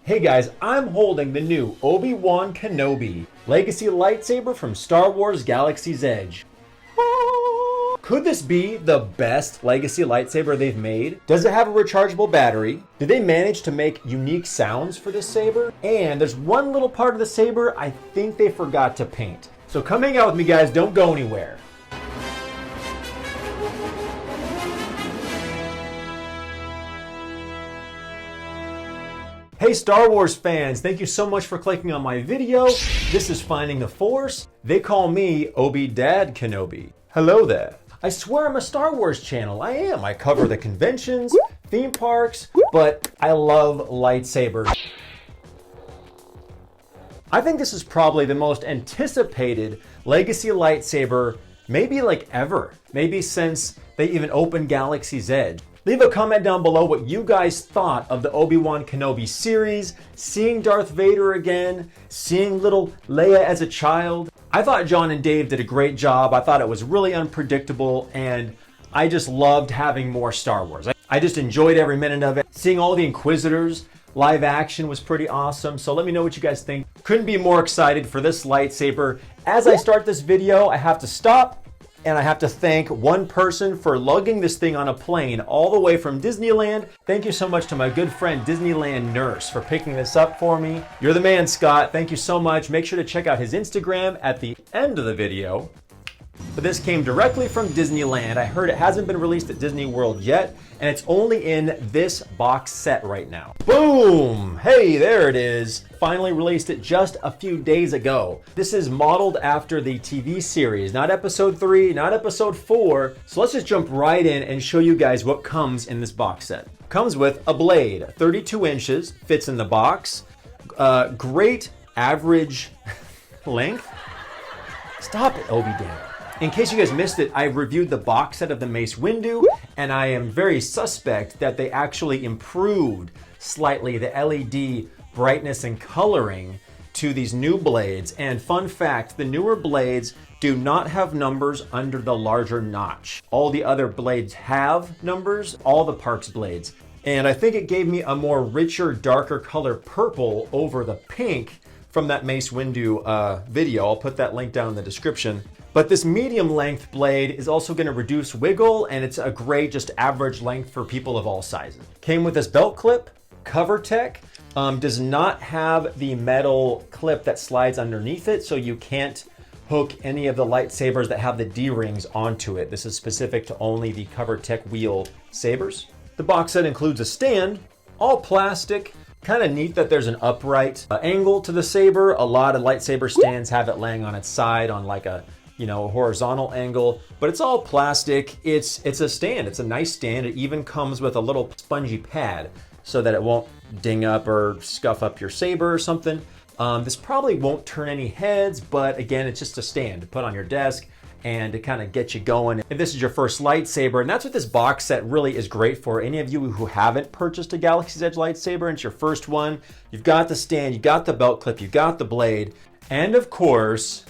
Hey guys, I'm holding the new Obi-Wan Kenobi Legacy Lightsaber from Star Wars Galaxy's Edge. Could this be the best Legacy lightsaber they've made? Does it have a rechargeable battery? Did they manage to make unique sounds for this saber? And there's one little part of the saber I think they forgot to paint. So come hang out with me guys, don't go anywhere. Hey Star Wars fans, thank you so much for clicking on my video. This is Finding the Force. They call me Obi-Dad Kenobi. Hello there. I swear I'm a Star Wars channel. I am. I cover the conventions, theme parks, but I love lightsabers. I think this is probably the most anticipated Legacy lightsaber, maybe like ever. Maybe since they even opened Galaxy's Edge. Leave a comment down below what you guys thought of the Obi-Wan Kenobi series, seeing Darth Vader again, seeing little Leia as a child. I thought John and Dave did a great job. I thought it was really unpredictable, and I just loved having more Star Wars. I just enjoyed every minute of it. Seeing all the Inquisitors live action was pretty awesome, so let me know what you guys think. Couldn't be more excited for this lightsaber. As I start this video, I have to stop. And I have to thank one person for lugging this thing on a plane all the way from Disneyland. Thank you so much to my good friend Disneyland Nurse for picking this up for me. You're the man, Scott. Thank you so much. Make sure to check out his Instagram at the end of the video. But this came directly from Disneyland. I heard it hasn't been released at Disney World yet, and it's only in this box set right now. Boom! Hey, there it is. Finally released it just a few days ago. This is modeled after the TV series, not episode 3, not episode 4. So let's just jump right in and show you guys what comes in this box set. Comes with a blade, 32 inches, fits in the box. Great average length. Stop it, Obi-Dan. In case you guys missed it, I reviewed the box set of the Mace Windu, and I am very suspect that they actually improved slightly the LED brightness and coloring to these new blades. And fun fact, the newer blades do not have numbers under the larger notch. All the other blades have numbers, all the Parks blades. And I think it gave me a more richer, darker color purple over the pink from that Mace Windu video. I'll put that link down in the description. But this medium length blade is also going to reduce wiggle, and it's a great just average length for people of all sizes. Came with this belt clip, cover tech, does not have the metal clip that slides underneath it, so you can't hook any of the lightsabers that have the D-rings onto it. This is specific to only the cover tech wheel sabers. The box set includes a stand, all plastic. Kind of neat that there's an upright angle to the saber. A lot of lightsaber stands have it laying on its side on like a horizontal angle, but it's all plastic. It's a stand. It's a nice stand. It even comes with a little spongy pad so that it won't ding up or scuff up your saber or something. This probably won't turn any heads, but again, it's just a stand to put on your desk and to kind of get you going. If this is your first lightsaber, and that's what this box set really is great for. Any of you who haven't purchased a Galaxy's Edge lightsaber and it's your first one, you've got the stand, you got the belt clip, you got the blade, and of course,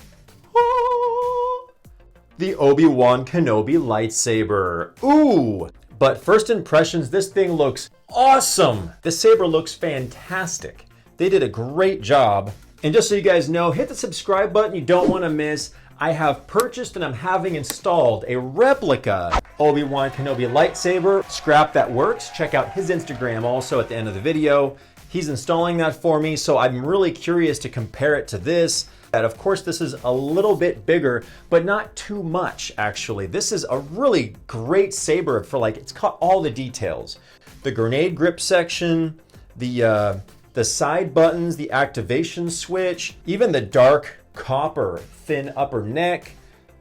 the Obi-Wan Kenobi lightsaber. Ooh! But first impressions, this thing looks awesome. This saber looks fantastic. They did a great job. And just so you guys know, hit the subscribe button you don't want to miss. I have purchased and I'm having installed a replica Obi-Wan Kenobi lightsaber. Scrap that works. Check out his Instagram also at the end of the video. He's installing that for me, so I'm really curious to compare it to this. And of course, this is a little bit bigger, but not too much, actually. This is a really great saber for it's got all the details. The grenade grip section, the side buttons, the activation switch, even the dark copper thin upper neck.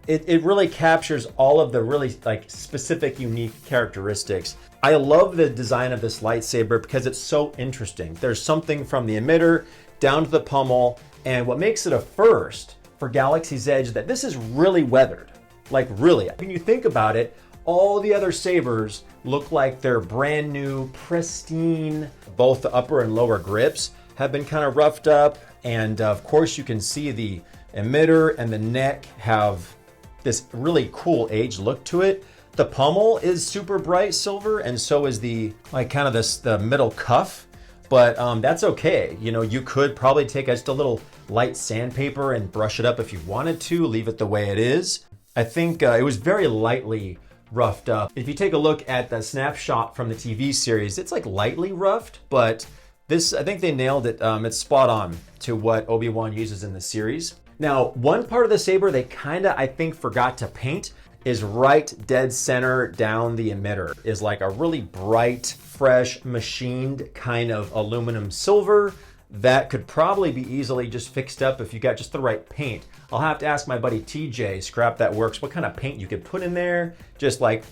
It really captures all of the really specific, unique characteristics. I love the design of this lightsaber because it's so interesting. There's something from the emitter down to the pommel. And what makes it a first for Galaxy's Edge is that this is really weathered. Like really. When you think about it, all the other sabers look like they're brand new, pristine. Both the upper and lower grips have been kind of roughed up. And of course you can see the emitter and the neck have this really cool aged look to it. The pommel is super bright silver, and so is the the middle cuff. but that's okay. You know, you could probably take just a little light sandpaper and brush it up if you wanted to, leave it the way it is. I think it was very lightly roughed up. If you take a look at the snapshot from the TV series, it's like lightly roughed, but this, I think they nailed it. It's spot on to what Obi-Wan uses in the series. Now, one part of the saber they kinda, I think, forgot to paint is right dead center down the emitter is like a really bright, fresh, machined kind of aluminum silver that could probably be easily just fixed up if you got just the right paint. I'll have to ask my buddy TJ, Scrap That Works, what kind of paint you could put in there, just like,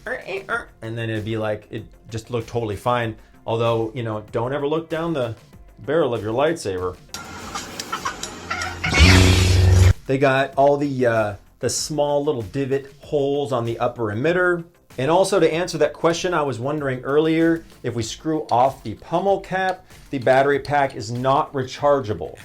and then it'd be like, it just looked totally fine. Although, you know, don't ever look down the barrel of your lightsaber. They got all the small little divot holes on the upper emitter. And also, to answer that question I was wondering earlier, if we screw off the pommel cap, the battery pack is not rechargeable.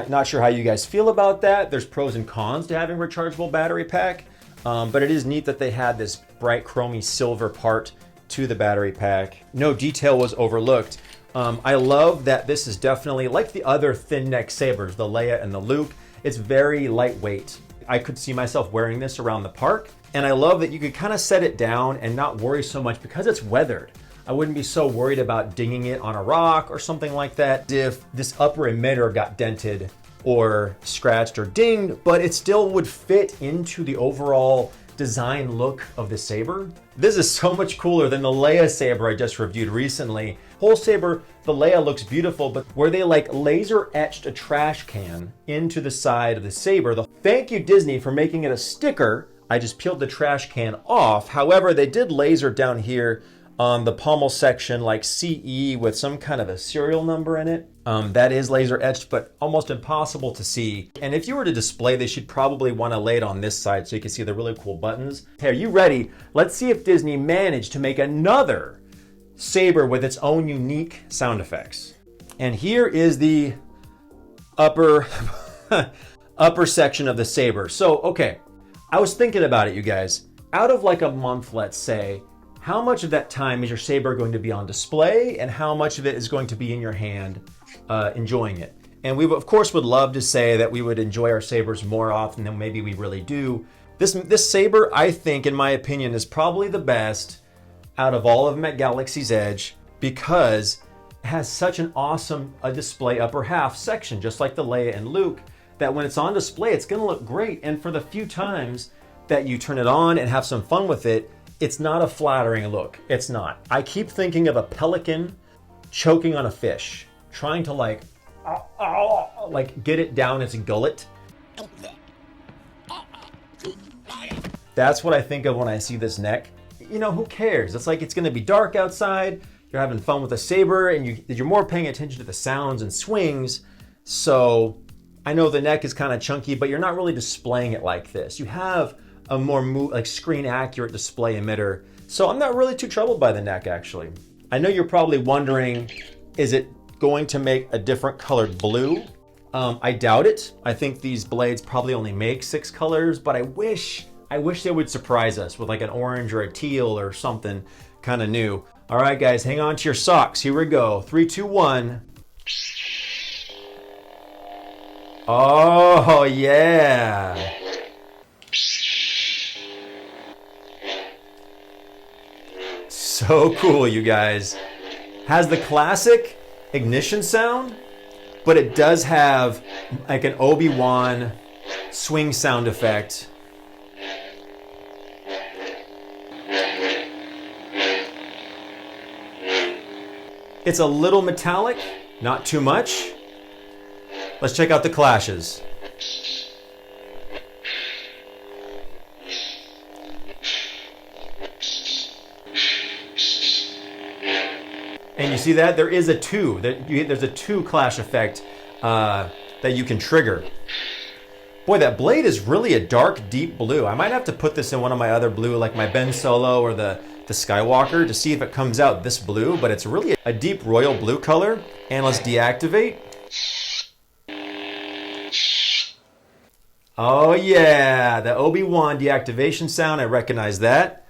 Not sure how you guys feel about that. There's pros and cons to having a rechargeable battery pack, but it is neat that they had this bright chromy silver part to the battery pack. No detail was overlooked. I love that this is definitely like the other thin neck sabers, the Leia and the Luke. It's very lightweight. I could see myself wearing this around the park. And I love that you could kind of set it down and not worry so much because it's weathered. I wouldn't be so worried about dinging it on a rock or something like that if this upper emitter got dented or scratched or dinged, but it still would fit into the overall design look of the saber. This is so much cooler than the Leia saber I just reviewed recently. Whole saber, the Leia looks beautiful, but where they like laser etched a trash can into the side of the saber. Thank you, Disney, for making it a sticker. I just peeled the trash can off. However, they did laser down here on the pommel section like CE with some kind of a serial number in it. That is laser etched, but almost impossible to see. And if you were to display this, you'd probably want to lay it on this side so you can see the really cool buttons. Hey, are you ready? Let's see if Disney managed to make another saber with its own unique sound effects. And here is the upper, upper section of the saber. So, okay. I was thinking about it, you guys. Out of like a month, let's say, how much of that time is your saber going to be on display and how much of it is going to be in your hand enjoying it? And we, of course, would love to say that we would enjoy our sabers more often than maybe we really do. This saber, I think, in my opinion, is probably the best out of all of them at Galaxy's Edge because it has such an awesome display upper half section, just like the Leia and Luke, that when it's on display, it's gonna look great. And for the few times that you turn it on and have some fun with it, it's not a flattering look. It's not. I keep thinking of a pelican choking on a fish, trying to like get it down its gullet. That's what I think of when I see this neck. You know, who cares? It's like it's gonna be dark outside, you're having fun with a saber, and you're more paying attention to the sounds and swings. So I know the neck is kind of chunky, but you're not really displaying it like this. You have a more like screen accurate display emitter. So I'm not really too troubled by the neck, actually. I know you're probably wondering, is it going to make a different colored blue? I doubt it. I think these blades probably only make 6 colors, but I wish they would surprise us with like an orange or a teal or something kind of new. All right, guys, hang on to your socks. Here we go. 3, 2, 1. Oh, yeah. So cool, you guys. Has the classic ignition sound, but it does have like an Obi-Wan swing sound effect. It's a little metallic, not too much. Let's check out the clashes. And you see that? There is a 2. There's a 2 clash effect that you can trigger. Boy, that blade is really a dark, deep blue. I might have to put this in one of my other blue, like my Ben Solo or the Skywalker, to see if it comes out this blue, but it's really a deep royal blue color. And let's deactivate. Oh yeah, the Obi-Wan deactivation sound, I recognize that.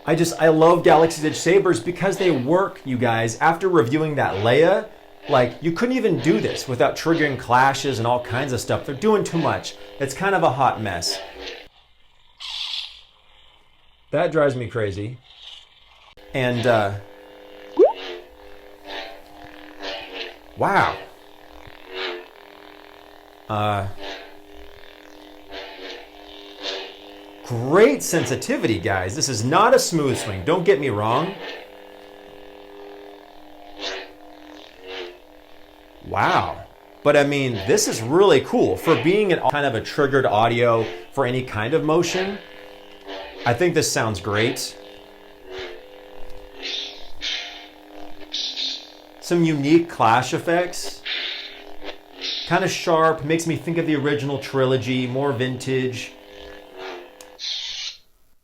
I love Galaxy's Edge sabers because they work, you guys. After reviewing that Leia, like, you couldn't even do this without triggering clashes and all kinds of stuff. They're doing too much. It's kind of a hot mess. That drives me crazy. And, wow. Great sensitivity, guys. This is not a smooth swing. Don't get me wrong. Wow. But I mean, this is really cool for being an kind of a triggered audio for any kind of motion. I think this sounds great. Some unique clash effects. Kind of sharp, makes me think of the original trilogy, more vintage.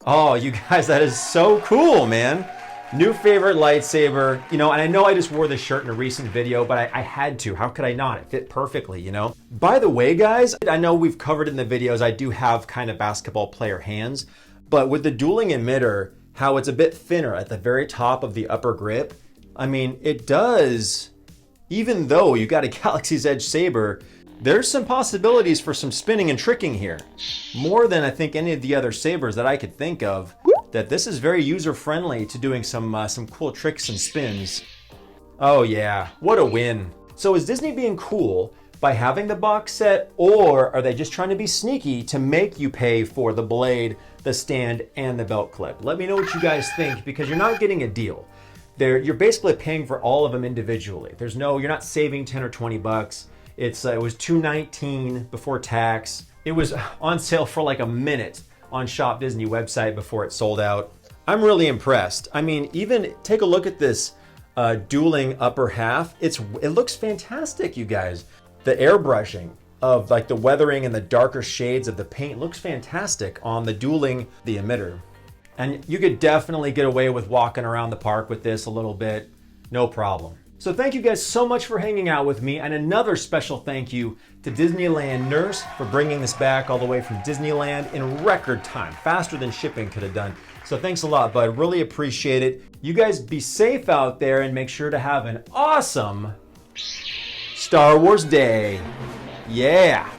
Oh, you guys, that is so cool, man. New favorite lightsaber, you know, and I know I just wore this shirt in a recent video, but I had to. How could I not? It fit perfectly, you know? By the way, guys, I know we've covered in the videos, I do have kind of basketball player hands, but with the dueling emitter, how it's a bit thinner at the very top of the upper grip, I mean, it does, even though you got a Galaxy's Edge saber, there's some possibilities for some spinning and tricking here. More than I think any of the other sabers that I could think of. That this is very user-friendly to doing some cool tricks and spins. Oh yeah, what a win. So is Disney being cool by having the box set, or are they just trying to be sneaky to make you pay for the blade, the stand, and the belt clip? Let me know what you guys think, because you're not getting a deal. You're basically paying for all of them individually. You're not saving 10 or 20 bucks. It was $219 before tax. It was on sale for like a minute on Shop Disney website before it sold out. I'm really impressed. I mean, even take a look at this dueling upper half. It looks fantastic, you guys. The airbrushing of like the weathering and the darker shades of the paint looks fantastic on the dueling, the emitter. And you could definitely get away with walking around the park with this a little bit, no problem. So thank you guys so much for hanging out with me, and another special thank you to Disneyland Nurse for bringing this back all the way from Disneyland in record time, faster than shipping could have done. So thanks a lot, bud. Really appreciate it. You guys be safe out there and make sure to have an awesome Star Wars day. Yeah.